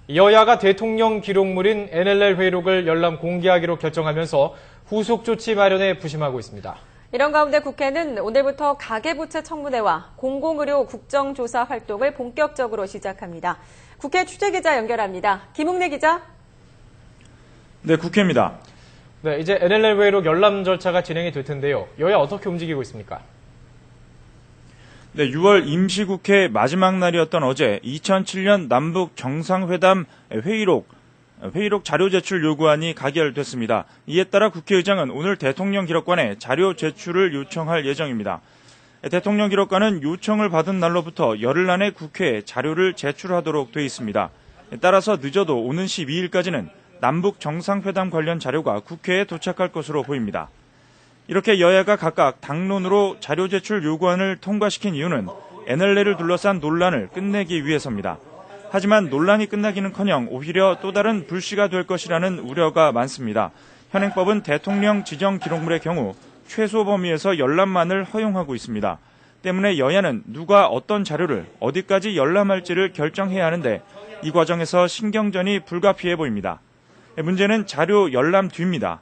여야가 대통령 기록물인 NLL 회의록을 열람 공개하기로 결정하면서 후속 조치 마련에 부심하고 있습니다. 이런 가운데 국회는 오늘부터 가계부채 청문회와 공공의료 국정조사 활동을 본격적으로 시작합니다. 국회 취재기자 연결합니다. 김웅래 기자. 네, 국회입니다. 네, 이제 NLL 회의록 열람 절차가 진행이 될 텐데요. 여야 어떻게 움직이고 있습니까? 네, 6월 임시국회 마지막 날이었던 어제 2007년 남북 정상회담 회의록 자료 제출 요구안이 가결됐습니다. 이에 따라 국회의장은 오늘 대통령 기록관에 자료 제출을 요청할 예정입니다. 대통령 기록관은 요청을 받은 날로부터 열흘 안에 국회에 자료를 제출하도록 돼 있습니다. 따라서 늦어도 오는 12일까지는 남북 정상회담 관련 자료가 국회에 도착할 것으로 보입니다. 이렇게 여야가 각각 당론으로 자료 제출 요구안을 통과시킨 이유는 NLL을 둘러싼 논란을 끝내기 위해서입니다. 하지만 논란이 끝나기는커녕 오히려 또 다른 불씨가 될 것이라는 우려가 많습니다. 현행법은 대통령 지정 기록물의 경우 최소 범위에서 열람만을 허용하고 있습니다. 때문에 여야는 누가 어떤 자료를 어디까지 열람할지를 결정해야 하는데 이 과정에서 신경전이 불가피해 보입니다. 문제는 자료 열람 뒤입니다.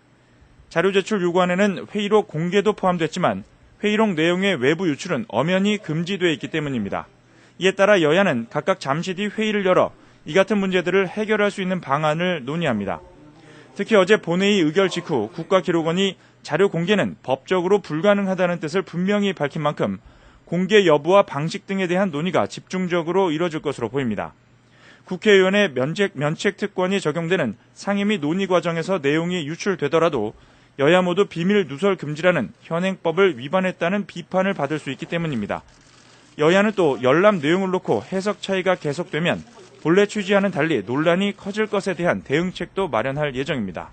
자료 제출 요구안에는 회의록 공개도 포함됐지만 회의록 내용의 외부 유출은 엄연히 금지되어 있기 때문입니다. 이에 따라 여야는 각각 잠시 뒤 회의를 열어 이 같은 문제들을 해결할 수 있는 방안을 논의합니다. 특히 어제 본회의 의결 직후 국가기록원이 자료 공개는 법적으로 불가능하다는 뜻을 분명히 밝힌 만큼 공개 여부와 방식 등에 대한 논의가 집중적으로 이뤄질 것으로 보입니다. 국회의원의 면책 특권이 적용되는 상임위 논의 과정에서 내용이 유출되더라도 여야 모두 비밀 누설 금지라는 현행법을 위반했다는 비판을 받을 수 있기 때문입니다. 여야는 또 열람 내용을 놓고 해석 차이가 계속되면 본래 취지와는 달리 논란이 커질 것에 대한 대응책도 마련할 예정입니다.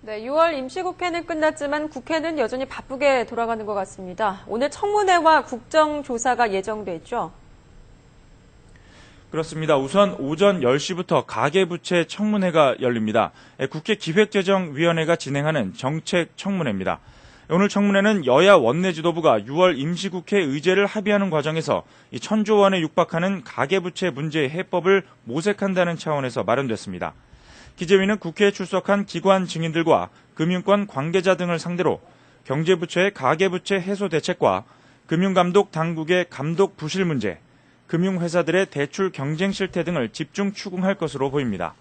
네, 6월 임시국회는 끝났지만 국회는 여전히 바쁘게 돌아가는 것 같습니다. 오늘 청문회와 국정조사가 예정돼 있죠? 그렇습니다. 우선 오전 10시부터 가계부채 청문회가 열립니다. 국회 기획재정위원회가 진행하는 정책 청문회입니다. 오늘 청문회는 여야 원내 지도부가 6월 임시국회 의제를 합의하는 과정에서 1,000조 원에 육박하는 가계부채 문제의 해법을 모색한다는 차원에서 마련됐습니다. 기재위는 국회에 출석한 기관 증인들과 금융권 관계자 등을 상대로 경제부처의 가계부채 해소 대책과 금융감독 당국의 감독 부실 문제, 금융회사들의 대출 경쟁 실태 등을 집중 추궁할 것으로 보입니다.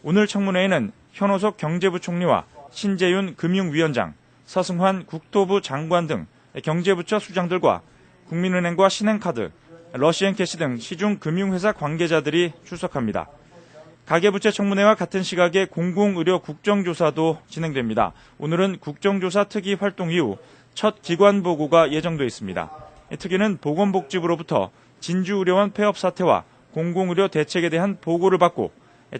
오늘 청문회에는 현호석 경제부총리와 신재윤 금융위원장, 서승환 국토부 장관 등 경제부처 수장들과 국민은행과 신한카드, 러시앤캐시 등 시중 금융회사 관계자들이 출석합니다. 가계부채 청문회와 같은 시각에 공공의료 국정조사도 진행됩니다. 오늘은 국정조사 특위 활동 이후 첫 기관 보고가 예정돼 있습니다. 특위는 보건복지부로부터 진주의료원 폐업 사태와 공공의료 대책에 대한 보고를 받고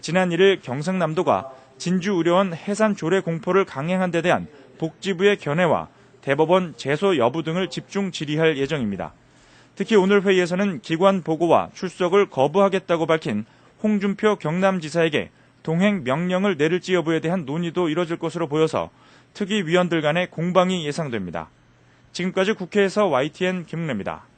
지난 1일 경상남도가 진주의료원 해산 조례 공포를 강행한 데 대한 복지부의 견해와 대법원 제소 여부 등을 집중 질의할 예정입니다. 특히 오늘 회의에서는 기관 보고와 출석을 거부하겠다고 밝힌 홍준표 경남지사에게 동행 명령을 내릴지 여부에 대한 논의도 이뤄질 것으로 보여서 특위 위원들 간의 공방이 예상됩니다. 지금까지 국회에서 YTN 김웅래입니다.